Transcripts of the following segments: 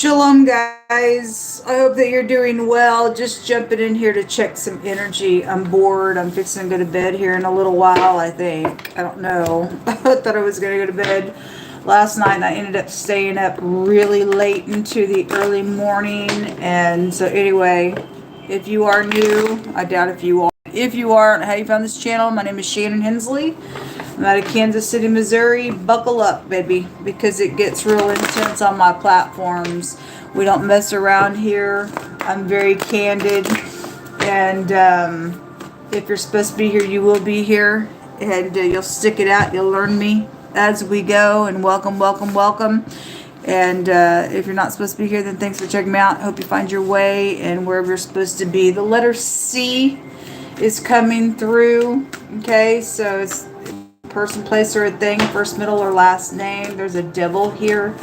Shalom, guys. I hope that you're doing well. Just jumping in here to check some energy. I'm bored. I'm fixing to go to bed here in a little while, I think. I don't know. I thought I was going to go to bed last night, and I ended up staying up really late into the early morning. And so anyway, if you are new, I doubt if you are. If you are, how you found this channel, my name is Shannon Hensley. I'm out of Kansas City, Missouri. Buckle up, baby, because it gets real intense on my platforms. We don't mess around here. I'm very candid. And if you're supposed to be here, you will be here. And you'll stick it out. You'll learn me as we go. And welcome, welcome, welcome. And if you're not supposed to be here, then thanks for checking me out. Hope you find your way and wherever you're supposed to be. The letter C is coming through. Okay, so it's person, place, or a thing, first, middle, or last name. There's a devil here.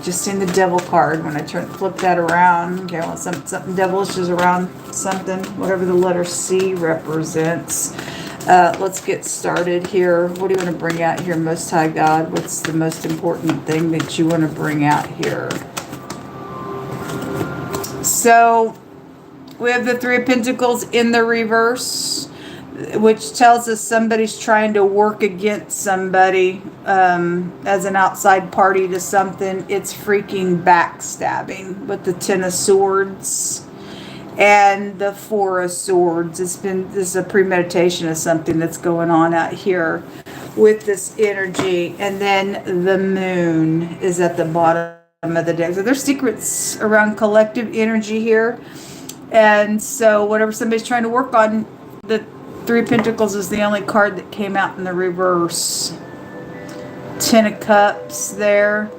Just seen the devil card when I flip that around. Okay, well, something devilish is around something, whatever the letter C represents. Let's get started here. What do you want to bring out here, Most High God? What's the most important thing that you want to bring out here? So we have the Three of Pentacles in the reverse, which tells us somebody's trying to work against somebody as an outside party to something. It's freaking backstabbing with the Ten of Swords and the Four of Swords. This is a premeditation of something that's going on out here with this energy. And then the Moon is at the bottom of the deck. So there's secrets around collective energy here. And so whatever somebody's trying to work on, the Three of Pentacles is the only card that came out in the reverse. Ten of Cups there.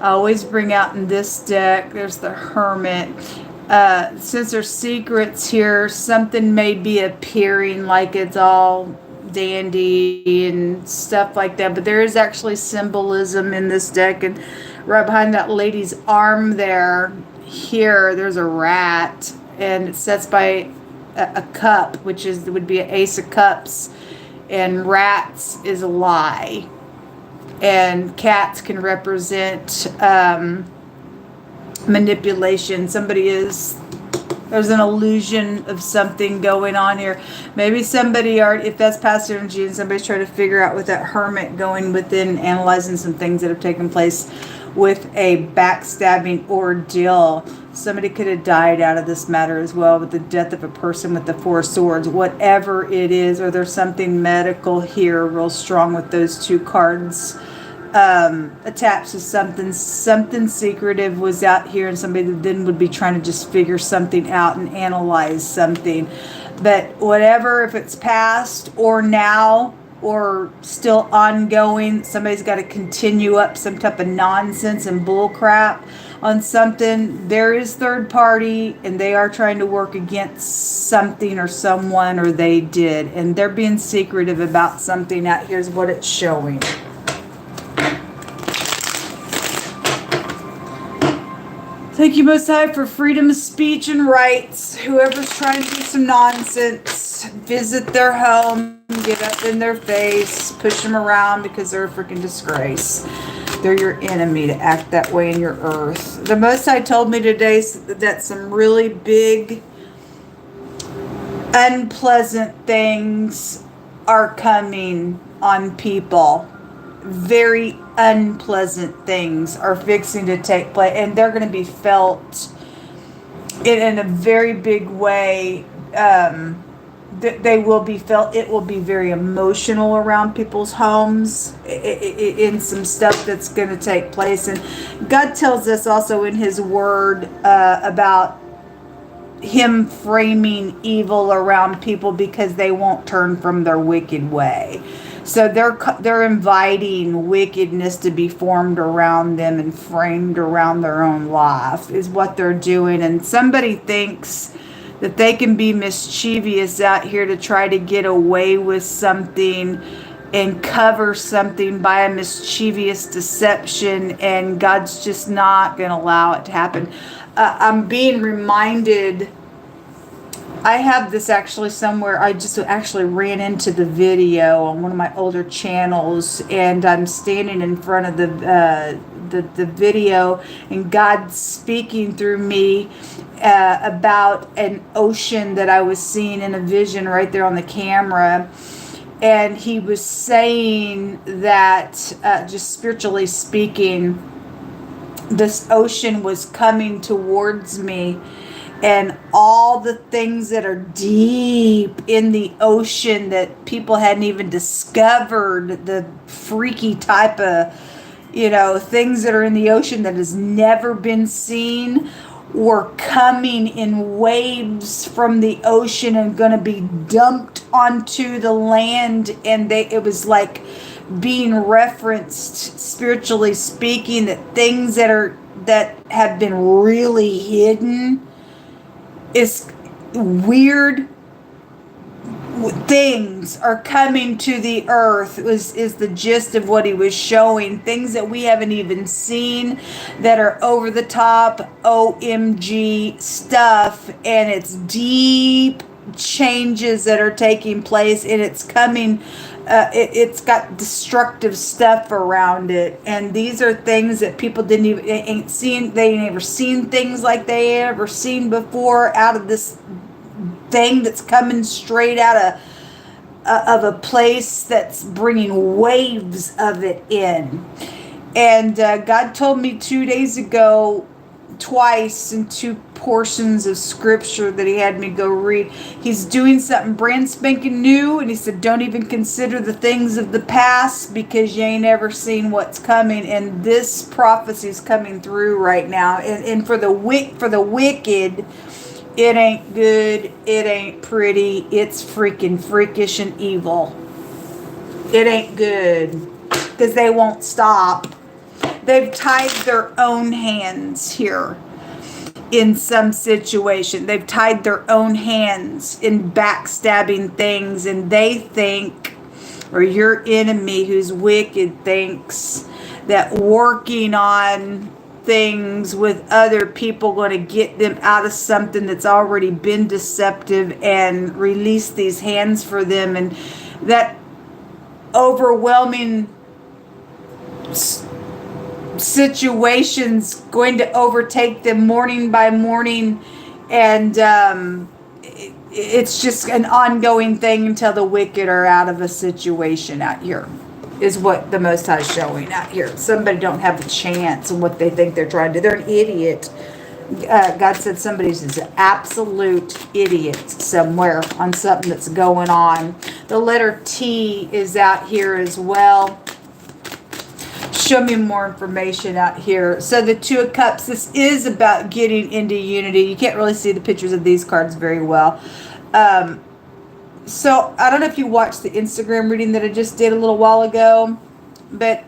I always bring out in this deck. There's the Hermit. Since there's secrets here, something may be appearing like it's all dandy and stuff like that. But there is actually symbolism in this deck. And right behind that lady's arm there, here, there's a rat. And it sets by a cup, which would be an Ace of Cups, and rats is a lie, and cats can represent manipulation. There's an illusion of something going on here. Maybe somebody if that's past energy and somebody's trying to figure out with that Hermit going within, analyzing some things that have taken place with a backstabbing ordeal. Somebody could have died out of this matter as well, with the death of a person with the Four of Swords, whatever it is, or there's something medical here real strong with those two cards attached to something secretive was out here, and somebody that then would be trying to just figure something out and analyze something. But whatever, if it's past or now or still ongoing, somebody's got to continue up some type of nonsense and bull crap on something. There is third party, and they are trying to work against something or someone, or they did, and they're being secretive about something. Out here's what it's showing. Thank you, Most High, for freedom of speech and rights. Whoever's trying to do some nonsense, visit their home, get up in their face, push them around because they're a freaking disgrace. They're your enemy to act that way in your earth. The Most High told me today that some really big, unpleasant things are coming on people. Very unpleasant things are fixing to take place, and they're going to be felt in a very big way. They will be felt. It will be very emotional around people's homes in some stuff that's going to take place. And God tells us also in His Word about Him framing evil around people because they won't turn from their wicked way. So they're inviting wickedness to be formed around them and framed around their own life is what they're doing. And somebody thinks that they can be mischievous out here to try to get away with something and cover something by a mischievous deception, and God's just not going to allow it to happen. I'm being reminded, I have this actually somewhere. I just actually ran into the video on one of my older channels, and I'm standing in front of the video, and God speaking through me about an ocean that I was seeing in a vision right there on the camera. And he was saying that, just spiritually speaking, this ocean was coming towards me, and all the things that are deep in the ocean that people hadn't even discovered, the freaky type of, things that are in the ocean that has never been seen, were coming in waves from the ocean and going to be dumped onto the land. And it was like being referenced, spiritually speaking, that things that have been really hidden, is weird things are coming to the earth, is the gist of what he was showing. Things that we haven't even seen, that are over the top OMG stuff, and it's deep changes that are taking place, and it's coming. It's got destructive stuff around it, and these are things that people ain't seen. They ain't ever seen things like they ever seen before out of this thing that's coming straight out of a place that's bringing waves of it in. And God told me 2 days ago, twice in 2 portions of scripture that he had me go read. He's doing something brand spanking new, and he said, don't even consider the things of the past, because you ain't ever seen what's coming. And this prophecy is coming through right now. And for the wicked, it ain't good, it ain't pretty, it's freaking freakish and evil. It ain't good, because they won't stop. They've tied their own hands here in some situation. They've tied their own hands in backstabbing things, and they think, or your enemy who's wicked thinks, that working on things with other people going to get them out of something that's already been deceptive and release these hands for them. And that overwhelming situations going to overtake them morning by morning, and it's just an ongoing thing until the wicked are out of a situation out here, is what the Most High is showing out here. Somebody don't have a chance in what they think they're trying to do. They're an idiot. God said somebody's an absolute idiot somewhere on something that's going on. The letter T is out here as well. Show me more information out here. So the Two of Cups, this is about getting into unity. You can't really see the pictures of these cards very well. So I don't know if you watched the Instagram reading that I just did a little while ago, but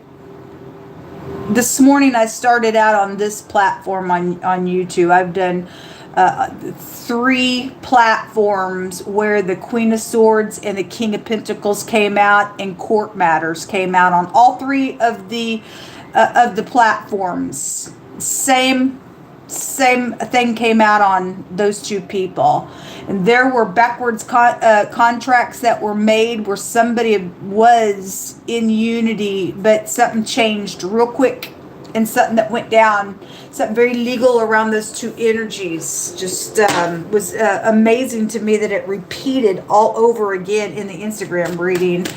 this morning I started out on this platform on YouTube. I've done 3 platforms where the Queen of Swords and the King of Pentacles came out, and court matters came out on all 3 of the platforms. Same thing came out on those 2 people. And there were backwards contracts that were made where somebody was in unity, but something changed real quick, and something that went down, something very legal around those 2 energies. Just was amazing to me that it repeated all over again in the Instagram reading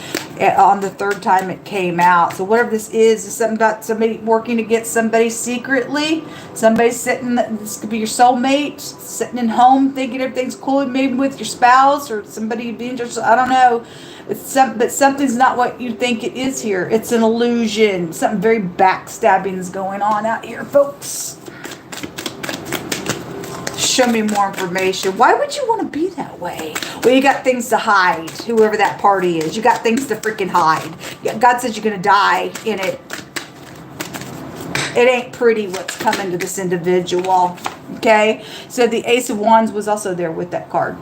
on the 3rd time it came out. So whatever this is something about somebody working against somebody secretly. Somebody sitting, this could be your soulmate, sitting in home thinking everything's cool, maybe with your spouse or somebody being just, I don't know. But something's not what you think it is here. It's an illusion. Something very backstabbing is going on out here, folks. Show me more information. Why would you want to be that way? Well, you got things to hide, whoever that party is. You got things to freaking hide. God says you're going to die in it. It ain't pretty what's coming to this individual. Okay? So the Ace of Wands was also there with that card.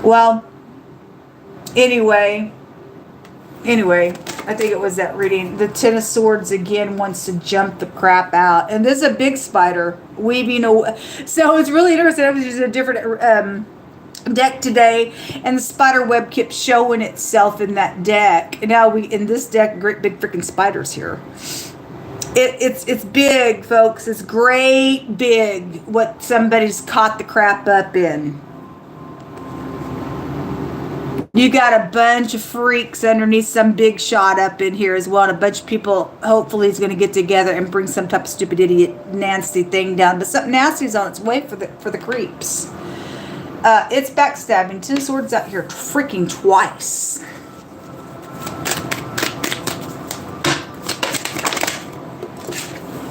Well, anyway, I think it was that reading. The Ten of Swords again wants to jump the crap out. And this is a big spider weaving away. So it's really interesting. I was using a different deck today, and the spider web kept showing itself in that deck. And now in this deck, great big freaking spiders here. It's big, folks. It's great big what somebody's caught the crap up in. You got a bunch of freaks underneath some big shot up in here as well. And a bunch of people hopefully is going to get together and bring some type of stupid idiot nasty thing down. But something nasty is on its way for the creeps. It's backstabbing. 10 of Swords out here freaking twice.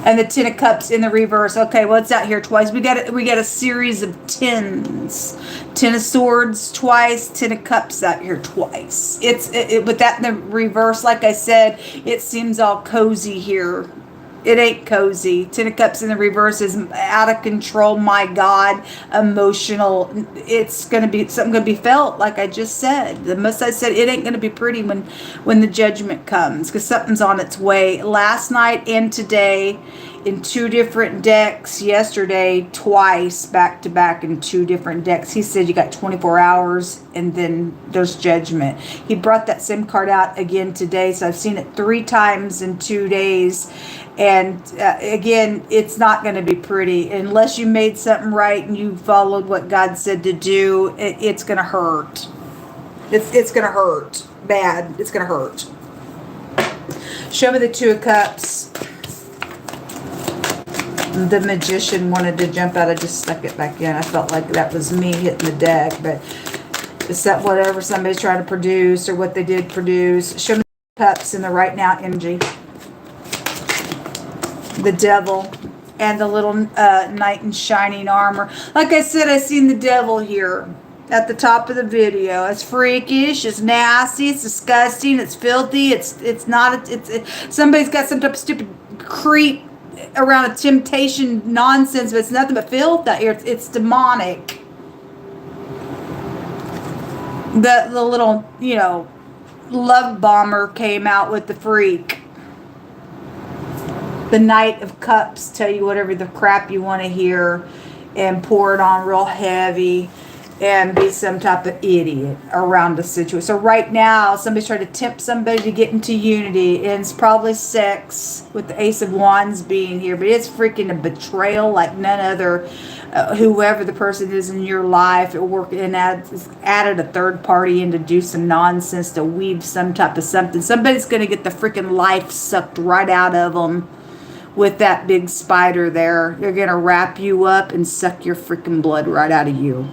And the 10 of Cups in the reverse. Okay, well, it's out here twice. We got a series of 10s. 10 of Swords twice, 10 of Cups out here twice. With that in the reverse, like I said, it seems all cozy here. It ain't cozy. 10 of Cups in the reverse is out of control. My God, emotional. It's gonna be something gonna be felt, like I just said. The most I said, it ain't gonna be pretty when the judgment comes, because something's on its way. Last night and today, in 2 different decks. Yesterday, twice back to back in 2 different decks. He said you got 24 hours and then there's judgment. He brought that same card out again today, so I've seen it 3 times in 2 days. And again, it's not going to be pretty unless you made something right and you followed what God said to do. It's going to hurt. It's going to hurt bad. It's going to hurt. Show me the 2 of Cups. The Magician wanted to jump out. I just stuck it back in. I felt like that was me hitting the deck, but it's that whatever somebody's trying to produce or what they did produce. Show me the Cups in the right now energy. The Devil and the little knight in shining armor. Like I said, I seen the Devil here at the top of the video. It's freakish, it's nasty, it's disgusting, it's filthy, it's not, somebody's got some type of stupid creep around a temptation nonsense, but it's nothing but filth out here. It's demonic. The little, love bomber came out with the freak. The Knight of Cups tell you whatever the crap you want to hear and pour it on real heavy and be some type of idiot around the situation. So right now, somebody's trying to tempt somebody to get into unity, and it's probably sex with the Ace of Wands being here, but it's freaking a betrayal like none other. Whoever the person is in your life, added a third party in to do some nonsense, to weave some type of something. Somebody's going to get the freaking life sucked right out of them with that big spider there. They're going to wrap you up and suck your freaking blood right out of you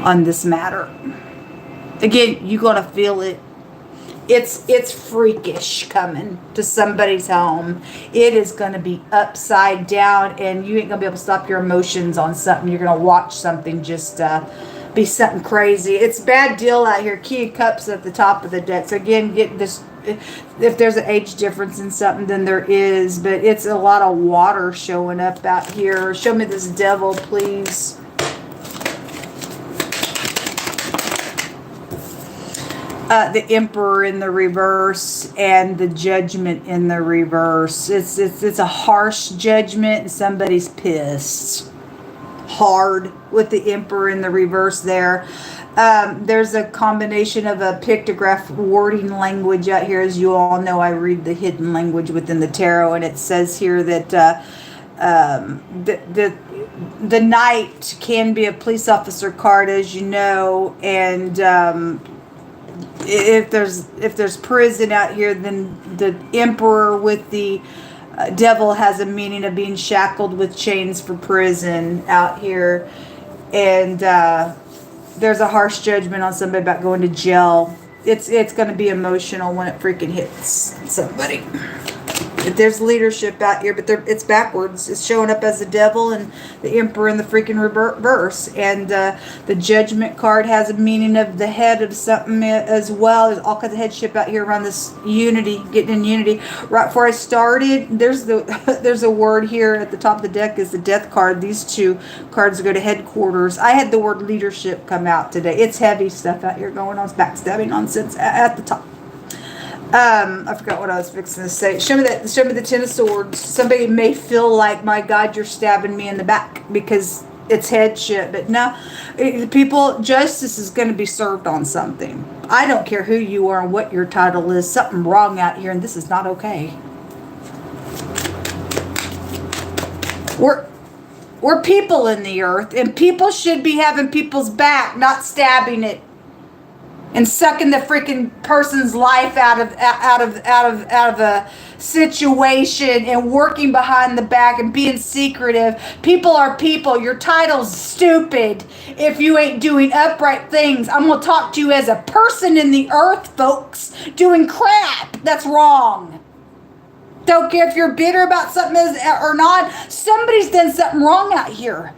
on this matter. Again, you're going to feel it. It's freakish coming to somebody's home. It is going to be upside down, and you ain't going to be able to stop your emotions on something. You're going to watch something just be something crazy. It's a bad deal out here. King of Cups at the top of the deck. So again, get this. If there's an age difference in something, then there is. But it's a lot of water showing up out here. Show me this Devil, please. The Emperor in the reverse and the Judgment in the reverse. It's a harsh judgment, and somebody's pissed hard with the Emperor in the reverse there. There's a combination of a pictograph wording language out here. As you all know, I read the hidden language within the tarot, and it says here that the Knight can be a police officer card, as you know, and if there's prison out here, then the Emperor with the Devil has a meaning of being shackled with chains for prison out here. And there's a harsh judgment on somebody about going to jail. It's going to be emotional when it freaking hits somebody. There's leadership out here, but it's backwards. It's showing up as the Devil and the Emperor in the freaking reverse. And the Judgment card has a meaning of the head of something as well. There's all kinds of headship out here around this unity, getting in unity. Right before I started, there's a word here at the top of the deck is the Death card. These 2 cards go to headquarters. I had the word leadership come out today. It's heavy stuff out here going on. It's backstabbing nonsense at the top. I forgot what I was fixing to say. Show me the 10 of Swords. Somebody may feel like, my God, you're stabbing me in the back, because it's headship. But no, people, justice is going to be served on something. I don't care who you are and what your title is. Something wrong out here, and this is not okay. We're people in the earth, and people should be having people's back, not stabbing it and sucking the freaking person's life out of a situation and working behind the back and being secretive. People are people. Your title's stupid if you ain't doing upright things. I'm gonna talk to you as a person in the earth, folks. Doing crap. That's wrong. Don't care if you're bitter about something or not. Somebody's done something wrong out here.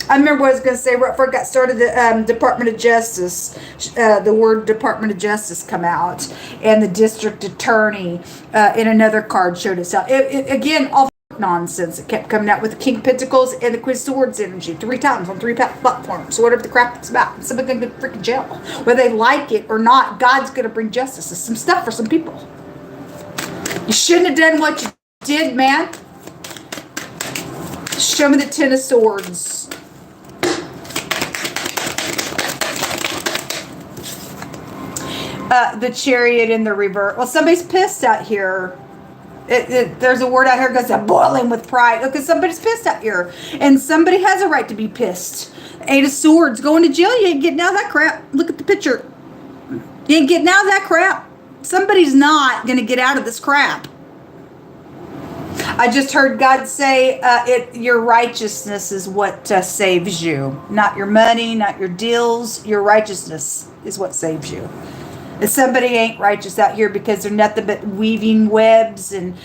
I remember what I was going to say right before I got started. The Department of Justice, the word Department of Justice come out, and the district attorney in another card showed us out. Again, all nonsense. It kept coming out with the King of Pentacles and the Queen of Swords energy 3 times on 3 platforms. So whatever the crap it's about, somebody's going to go to freaking jail. Whether they like it or not, God's going to bring justice to some stuff for some people. You shouldn't have done what you did, man. Show me the Ten of Swords. The Chariot in the reverse. Well, somebody's pissed out here. There's a word out here that goes, boiling with pride. Look, somebody's pissed out here. And somebody has a right to be pissed. 8 of Swords. Going to jail, you ain't getting out of that crap. Look at the picture. You ain't getting out of that crap. Somebody's not going to get out of this crap. I just heard God say your righteousness is what saves you. Not your money, not your deals. Your righteousness is what saves you. If somebody ain't righteous out here because they're nothing but weaving webs and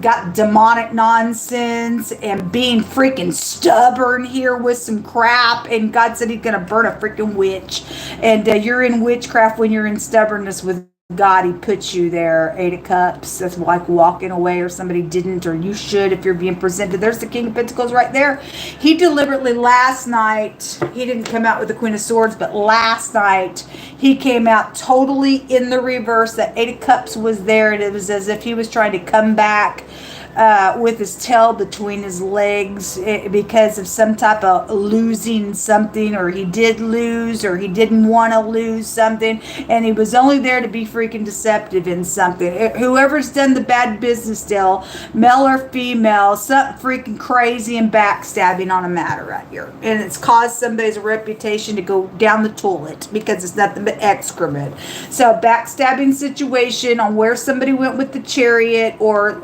got demonic nonsense and being freaking stubborn here with some crap, and God said he's going to burn a freaking witch. And you're in witchcraft when you're in stubbornness with God. He puts you there. 8 of Cups. That's like walking away, or somebody didn't, or you should if you're being presented. There's the King of Pentacles right there. He deliberately last night, he didn't come out with the Queen of Swords, but last night he came out totally in the reverse. That 8 of Cups was there, and it was as if he was trying to come back with his tail between his legs because of some type of losing something, or he did lose, or he didn't want to lose something, and he was only there to be freaking deceptive in something. Whoever's done the bad business deal, male or female, something freaking crazy and backstabbing on a matter right here, and it's caused somebody's reputation to go down the toilet because it's nothing but excrement. So backstabbing situation on where somebody went with the Chariot, or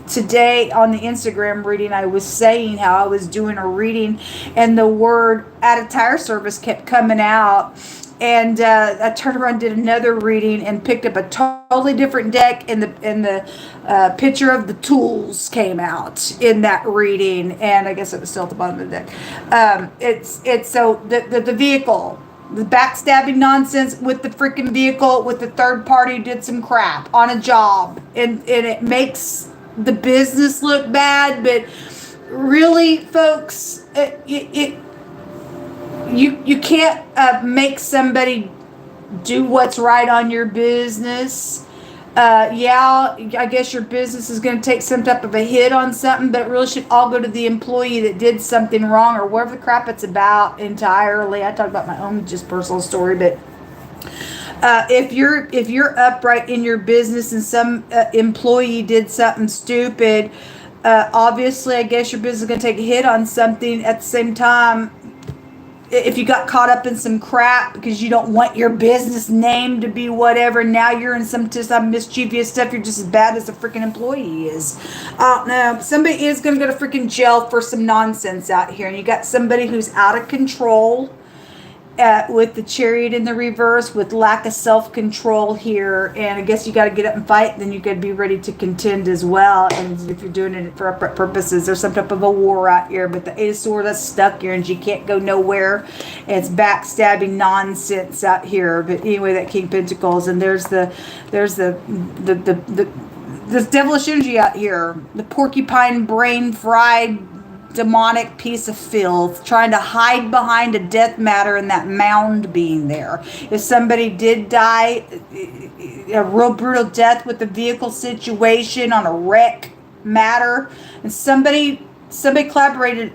today on the Instagram reading, I was saying how I was doing a reading and the word at a tire service kept coming out, and I turned around and did another reading and picked up a totally different deck, and the picture of the tools came out in that reading, and I guess it was still at the bottom of the deck. It's so the vehicle, the backstabbing nonsense with the freaking vehicle, with the third party who did some crap on a job, and it makes the business look bad. But really, folks, you can't make somebody do what's right on your business. Yeah, I guess your business is going to take some type of a hit on something, but it really should all go to the employee that did something wrong, or whatever the crap it's about entirely. I talked about my own just personal story, but if you're upright in your business and some employee did something stupid, obviously I guess your business is going to take a hit on something. At the same time, if you got caught up in some crap because you don't want your business name to be whatever, now you're in some mischievous stuff, you're just as bad as the freaking employee is. No, somebody is going to go to freaking jail for some nonsense out here, and you got somebody who's out of control with the Chariot in the reverse, with lack of self-control here, and I guess you got to get up and fight, then you got to be ready to contend as well. And if you're doing it for upright purposes, there's some type of a war out here. But the 8 of Swords, that's stuck here, and you can't go nowhere. It's backstabbing nonsense out here. But anyway, that King of Pentacles, and there's the this devilish energy out here, the porcupine brain fried demonic piece of filth trying to hide behind a death matter and that mound being there. If somebody did die a real brutal death with the vehicle situation on a wreck matter, and somebody collaborated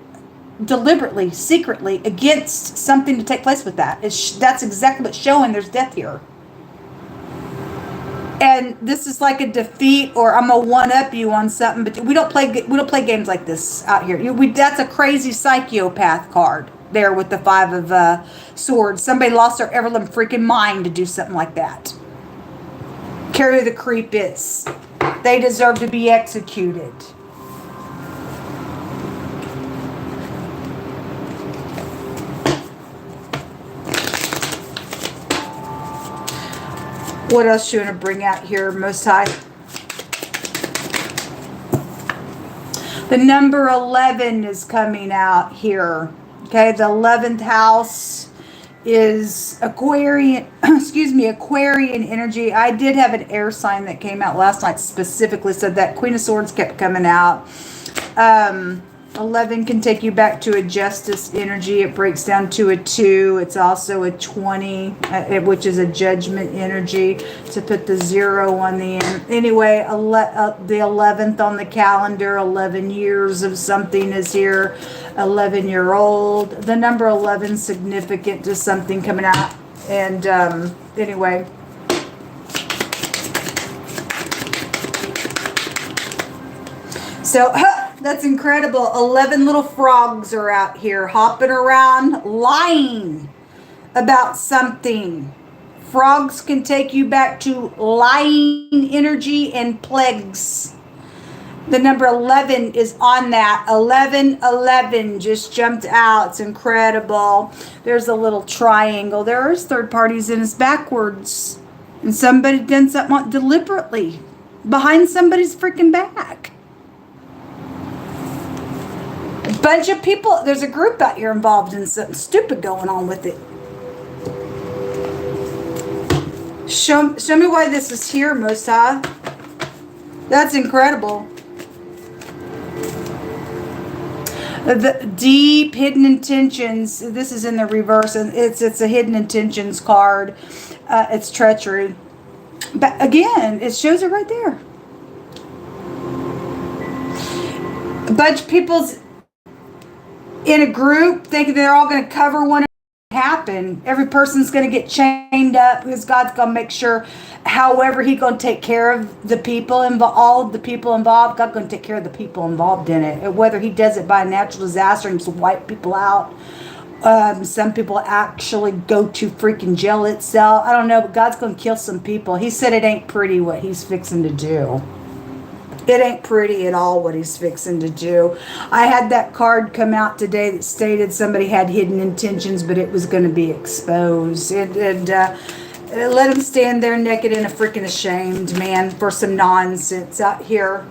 deliberately, secretly, against something to take place with that. That's exactly what's showing. There's death here. And this is like a defeat, or I'm gonna one up you on something. But we don't play games like this out here. That's a crazy psychopath card there with the 5 of Swords. Somebody lost their ever-living freaking mind to do something like that. Carry the creep is. They deserve to be executed. What else do you want to bring out here, Most High? The number 11 is coming out here. Okay, the 11th house is Aquarian, Aquarian energy. I did have an air sign that came out last night, specifically said that. Queen of Swords kept coming out. 11 can take you back to a justice energy. It breaks down to a 2. It's also a 20, which is a judgment energy, to put the 0 on the end. Anyway, the 11th on the calendar, 11 years of something is here, 11-year-old. The number 11 is significant to something coming out. And anyway. So, that's incredible. 11 little frogs are out here hopping around, lying about something. Frogs can take you back to lying energy and plagues. The number 11 is on that. 11 just jumped out. It's incredible. There's a little triangle. There's third parties in us backwards. And somebody done something deliberately behind somebody's freaking back. Bunch of people, there's a group out here involved in something stupid going on with it. Show me why this is here, Most High. That's incredible. The deep hidden intentions. This is in the reverse, and it's a hidden intentions card. It's treachery. But again, it shows it right there. A bunch of people's in a group thinking they're all going to cover one happen. Every person's going to get chained up because God's going to make sure, however He's going to take care of the people involved, all of the people involved. God's going to take care of the people involved in it. Whether He does it by a natural disaster and just wipe people out. Some people actually go to freaking jail itself. I don't know, but God's going to kill some people. He said it ain't pretty what He's fixing to do. It ain't pretty at all what He's fixing to do. I had that card come out today that stated somebody had hidden intentions, but it was going to be exposed. And let them stand there naked and freaking ashamed, man, for some nonsense out here.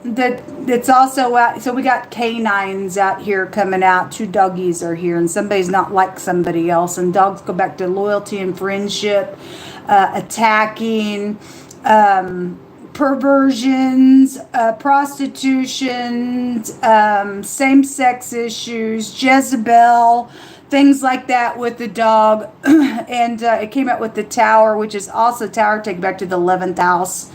It's also out. So we got canines out here coming out. 2 doggies are here, and somebody's not like somebody else. And dogs go back to loyalty and friendship, attacking, perversions, prostitution, same-sex issues, Jezebel, things like that with the dog. And it came out with the Tower, which is also Tower, take back to the 11th house.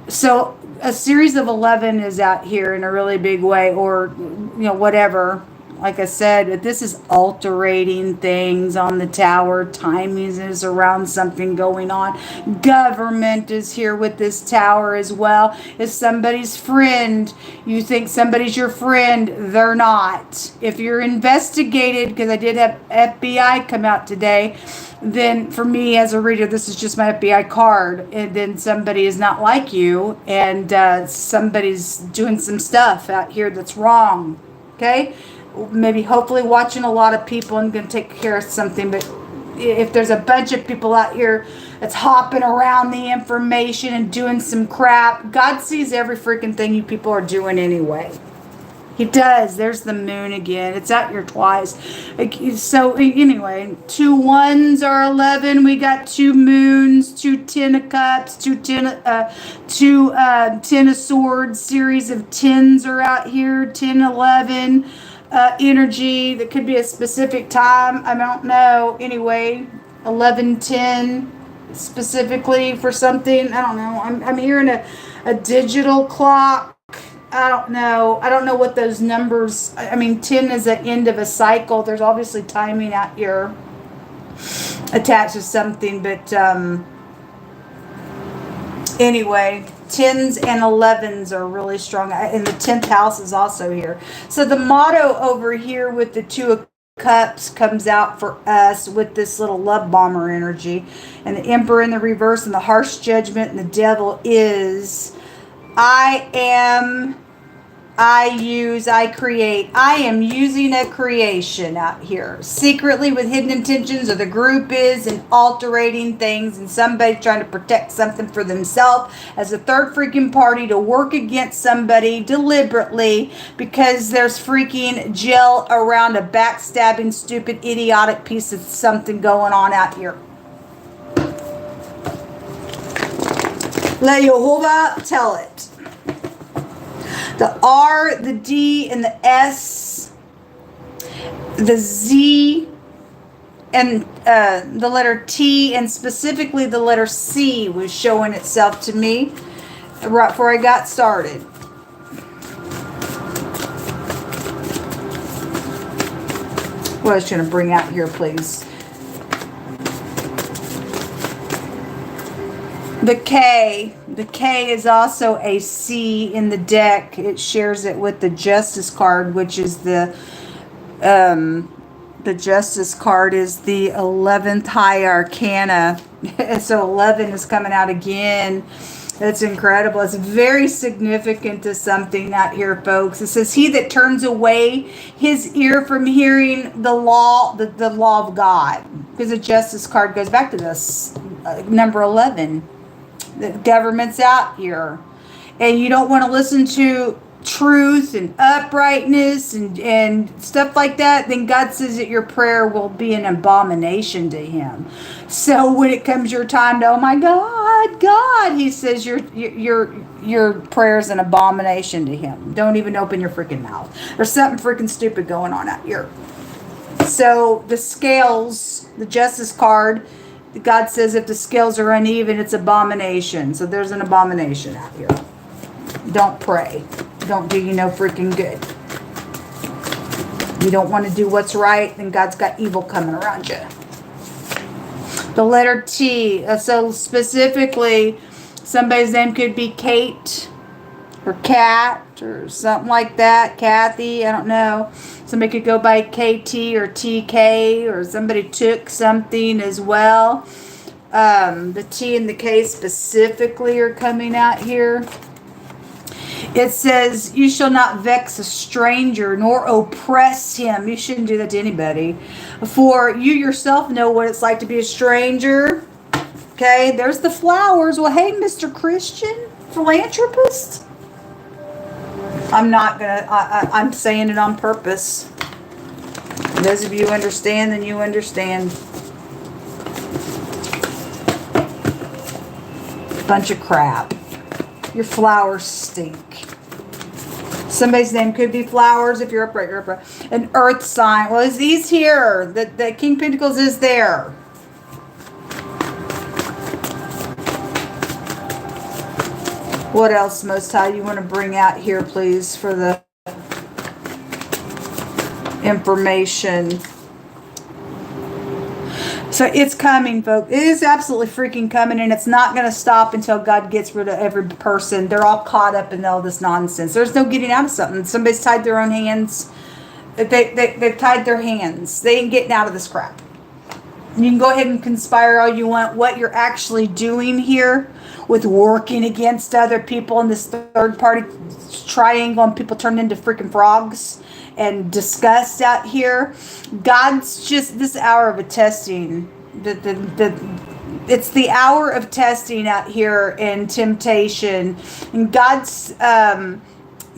So a series of 11 is out here in a really big way, or, whatever. Like I said, but this is altering things on the Tower. Timing is around something going on. Government is here with this Tower as well. If somebody's friend, you think somebody's your friend, they're not. If you're investigated, because I did have FBI come out today, then for me as a reader, this is just my FBI card. And then somebody is not like you, and somebody's doing some stuff out here that's wrong. Okay? Maybe hopefully watching a lot of people and going to take care of something. But if there's a bunch of people out here that's hopping around the information and doing some crap, God sees every freaking thing you people are doing anyway. He does. There's the moon again. It's out here twice. So anyway, 2 1s are 11. We got 2 moons, 2 10 of cups, 2 10 of swords. Series of 10s are out here. 10, 11. Energy that could be a specific time. I don't know. Anyway, 11:10 specifically for something. I don't know. I'm hearing a digital clock. I don't know. I don't know what those numbers, I mean, 10 is the end of a cycle. There's obviously timing out here attached to something, but anyway, 10s and 11s are really strong, and the 10th house is also here. So the motto over here with the 2 of Cups comes out for us with this little love bomber energy, and the Emperor in the reverse and the harsh judgment and the Devil is I am, I use, I create. I am using a creation out here. Secretly with hidden intentions, or the group is, and altering things, and somebody trying to protect something for themselves as a third freaking party to work against somebody deliberately because there's freaking gel around a backstabbing, stupid, idiotic piece of something going on out here. Let Jehovah tell it. The R, the D, and the S, the Z, and the letter T, and specifically the letter C was showing itself to me right before I got started. What I was trying to bring out here, please. The K is also a C in the deck. It shares it with the Justice card, which is the Justice card is the 11th high arcana. So 11 is coming out again. That's incredible. It's very significant to something out here, folks. It says, he that turns away his ear from hearing the law, the law of God. Because the Justice card goes back to this, number 11. The government's out here, and you don't want to listen to truth and uprightness and stuff like that, then God says that your prayer will be an abomination to him. So when it comes your time to, oh my God, he says your prayer is an abomination to him. Don't even open your freaking mouth. There's something freaking stupid going on out here. So the scales, the Justice card, God says if the scales are uneven, it's abomination. So there's an abomination out here. Don't pray. Don't do you no freaking good. You don't want to do what's right, then God's got evil coming around you. The letter T. So specifically, somebody's name could be Kate or Kat or something like that. Kathy, I don't know. Somebody could go by KT or TK, or somebody took something as well. The T and the K specifically are coming out here. It says, you shall not vex a stranger nor oppress him. You shouldn't do that to anybody. For you yourself know what it's like to be a stranger. Okay, there's the flowers. Well, hey, Mr. Christian, philanthropist. I'm not gonna, I'm saying it on purpose. Those of you who understand, then you understand. Bunch of crap. Your flowers stink. Somebody's name could be Flowers. If you're upright, you're upright. An earth sign. Well, he's here. The King Pentacles is there. What else, Most High, you want to bring out here, please, for the information? So it's coming, folks. It is absolutely freaking coming, and it's not going to stop until God gets rid of every person. They're all caught up in all this nonsense. There's no getting out of something. Somebody's tied their own hands. They've tied their hands. They ain't getting out of this crap. You can go ahead and conspire all you want. What you're actually doing here with working against other people in this third party triangle, and people turned into freaking frogs and disgust out here. God's just this hour of a testing. It's the hour of testing out here and temptation. And God's going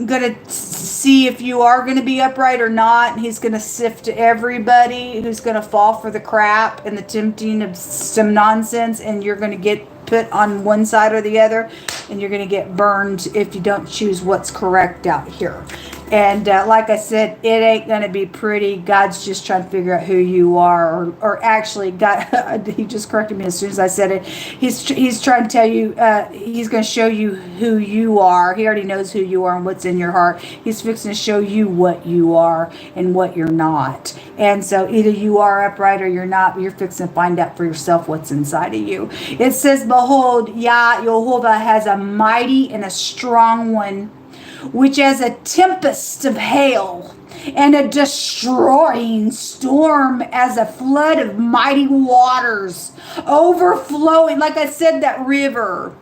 to see if you are going to be upright or not. And he's going to sift everybody who's going to fall for the crap and the tempting of some nonsense. And you're going to get put on one side or the other. And you're going to get burned if you don't choose what's correct out here. And like I said, it ain't going to be pretty. God's just trying to figure out who you are. Or actually, God, he just corrected me as soon as I said it. He's trying to tell you, he's going to show you who you are. He already knows who you are and what's in your heart. He's fixing to show you what you are and what you're not. And so either you are upright or you're not, but you're fixing to find out for yourself what's inside of you. It says, behold, Yah, Jehovah has a mighty and a strong one, which as a tempest of hail and a destroying storm, as a flood of mighty waters overflowing. Like I said, that river,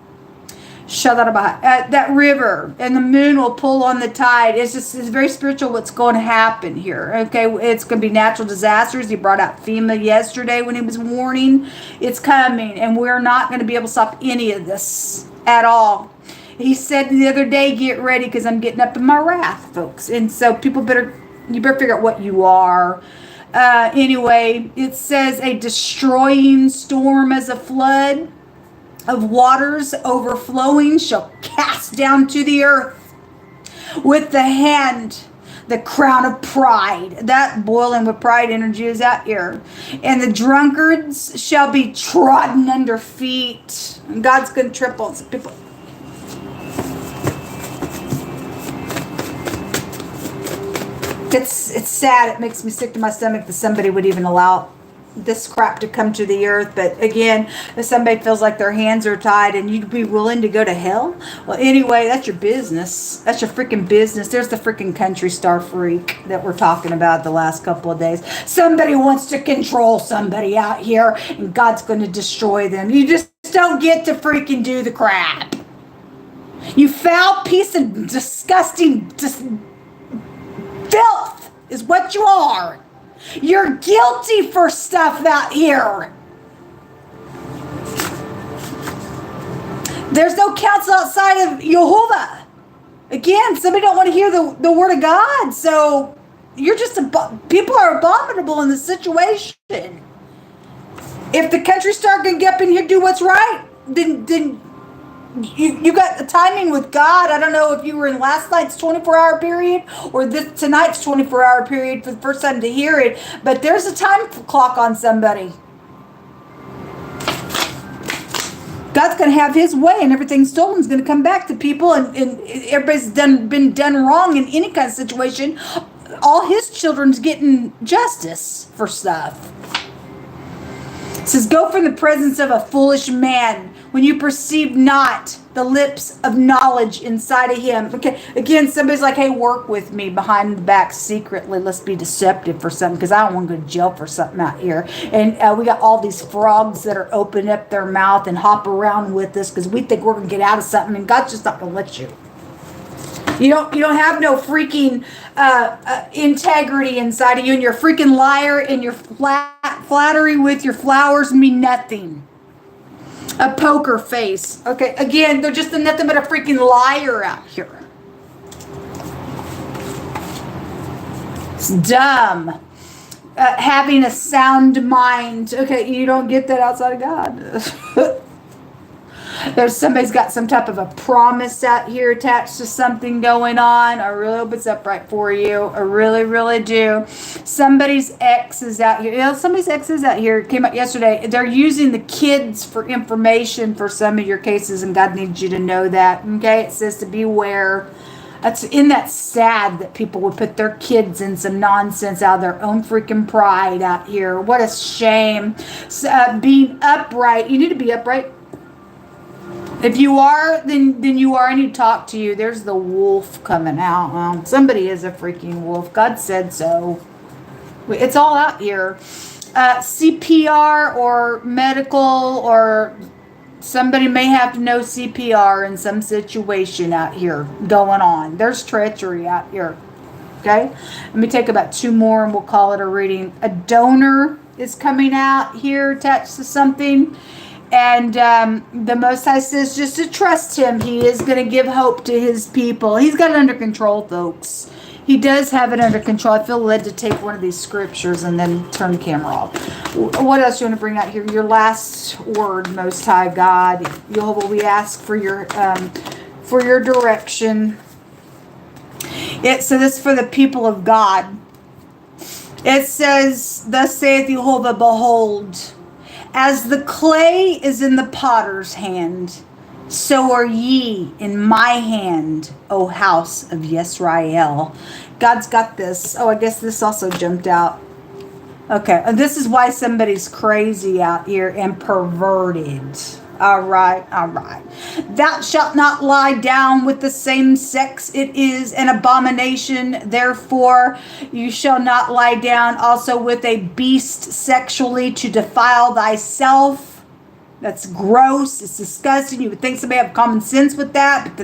that river, and the moon will pull on the tide. It's very spiritual what's going to happen here. Okay, it's going to be natural disasters. He brought out FEMA yesterday when he was warning. It's coming, and we're not going to be able to stop any of this at all. He said the other day, get ready because I'm getting up in my wrath, folks. And so you better figure out what you are. Anyway, it says a destroying storm as a flood of waters overflowing shall cast down to the earth with the hand the crown of pride. That boiling with pride energy is out here. And the drunkards shall be trodden under feet. And God's going to triple some people. It's sad. It makes me sick to my stomach that somebody would even allow this crap to come to the earth. But again, if somebody feels like their hands are tied and you'd be willing to go to hell, well, anyway, that's your business. That's your freaking business. There's the freaking country star freak that we're talking about the last couple of days. Somebody wants to control somebody out here, and God's going to destroy them. You just don't get to freaking do the crap. You foul piece of disgusting filth is what you are. You're guilty for stuff out here. There's no counsel outside of Jehovah. Again, somebody don't want to hear the word of God. So you're just, people are abominable in the situation. If the country star can get up in here, do what's right, then you got the timing with God. I don't know if you were in last night's 24-hour period or tonight's 24-hour period for the first time to hear it, but there's a time clock on somebody. God's going to have his way, and everything stolen is going to come back to people, and everybody's been done wrong in any kind of situation. All his children's getting justice for stuff. It says, go from the presence of a foolish man when you perceive not the lips of knowledge inside of him. Okay, again, somebody's like, hey, work with me behind the back secretly. Let's be deceptive for something because I don't want to go to jail for something out here. And we got all these frogs that are opening up their mouth and hop around with us because we think we're going to get out of something, and God's just not going to let you. You don't have no freaking integrity inside of you, and you're a freaking liar, and your flattery with your flowers mean nothing. A poker face. Okay, again, they're just nothing but a freaking liar out here. It's dumb. Having a sound mind. Okay, you don't get that outside of God. There's somebody's got some type of a promise out here attached to something going on. I really hope it's upright for you. I really, really do. Somebody's ex is out here. Somebody's ex is out here. It came out yesterday. They're using the kids for information for some of your cases, and God needs you to know that. Okay, it says to beware. That's sad that people would put their kids in some nonsense out of their own freaking pride out here. What a shame. Being upright. You need to be upright. If you are, then you are. I need to talk to you. There's the wolf coming out. Well, somebody is a freaking wolf. God said so. It's all out here. CPR or medical, or somebody may have to know CPR in some situation out here going on. There's treachery out here. Okay? Let me take about 2 more and we'll call it a reading. A donor is coming out here attached to something. And the Most High says just to trust him. He is going to give hope to his people. He's got it under control, folks. He does have it under control. I feel led to take one of these scriptures and then turn the camera off. What else do you want to bring out here? Your last word, Most High God. Jehovah, we ask for your direction. So this is for the people of God. It says, thus saith Jehovah, behold, as the clay is in the potter's hand, so are ye in my hand, O house of Yisrael. God's got this. Oh, I guess this also jumped out. Okay, and this is why somebody's crazy out here and perverted. All right. Thou shalt not lie down with the same sex. It is an abomination. Therefore, you shall not lie down also with a beast sexually to defile thyself. That's gross. It's disgusting. You would think somebody have common sense with that,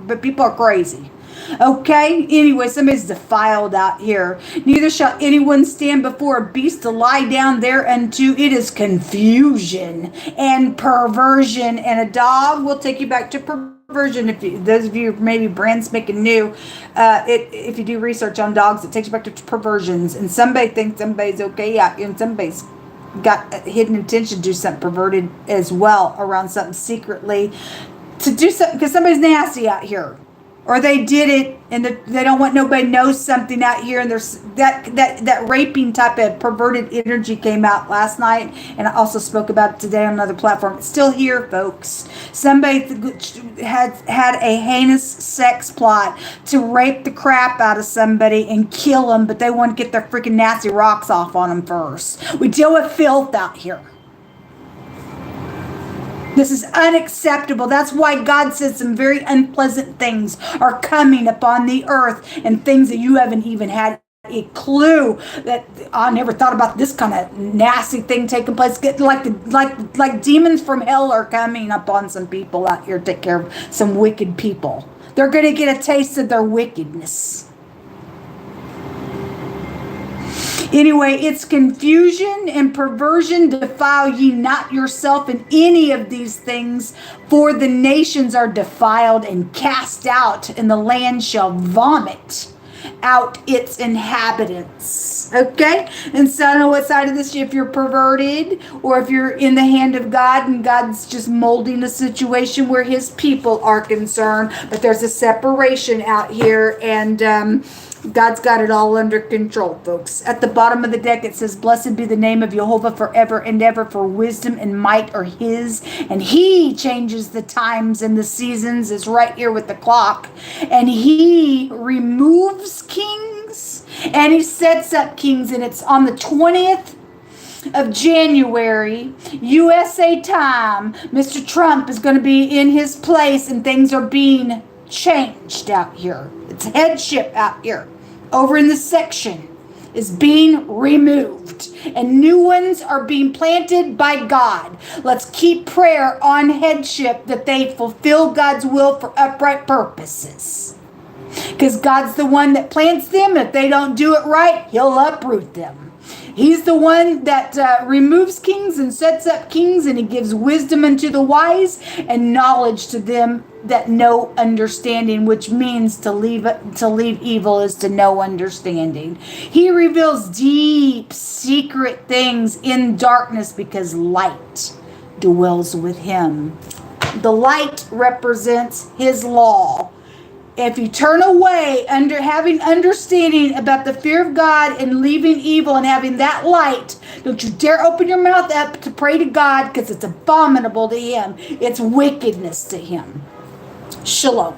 but people are crazy. Okay, anyway, somebody's defiled out here. Neither shall anyone stand before a beast to lie down thereunto. It is confusion and perversion. And a dog will take you back to perversion. Those of you maybe brand spanking new, if you do research on dogs, it takes you back to perversions. And somebody thinks somebody's okay out here, and somebody's got a hidden intention to do something perverted as well around something secretly. To do something because somebody's nasty out here. Or they did it and they don't want nobody knows something out here, and there's that raping type of perverted energy came out last night, and I also spoke about it today on another platform. It's still here, folks. Somebody had a heinous sex plot to rape the crap out of somebody and kill them, but they want to get their freaking nasty rocks off on them first. We deal with filth out here. This is unacceptable. That's why God said some very unpleasant things are coming upon the earth, and things that you haven't even had a clue that I never thought about this kind of nasty thing taking place. Like demons from hell are coming upon some people out here to take care of some wicked people. They're going to get a taste of their wickedness. Anyway, it's confusion and perversion. Defile ye not yourself in any of these things, for the nations are defiled and cast out, and the land shall vomit out its inhabitants. Okay? And so I don't know what side of this, if you're perverted or if you're in the hand of God and God's just molding a situation where his people are concerned. But there's a separation out here, and God's got it all under control, folks. At the bottom of the deck, it says, blessed be the name of Jehovah forever and ever, for wisdom and might are his, and he changes the times and the seasons. Is right here with the clock. And he removes kings and he sets up kings. And it's on the 20th of January, USA time. Mr. Trump is going to be in his place, and things are being changed out here. It's headship out here. Over in the section is being removed, and new ones are being planted by God. Let's keep prayer on headship that they fulfill God's will for upright purposes, because God's the one that plants them. If they don't do it right, he'll uproot them. He's the one that removes kings and sets up kings, and he gives wisdom unto the wise and knowledge to them that know understanding, which means to leave evil is to know understanding. He reveals deep, secret things in darkness because light dwells with him. The light represents his law. If you turn away under having understanding about the fear of God and leaving evil and having that light, don't you dare open your mouth up to pray to God, because it's abominable to him. It's wickedness to him. Shalom.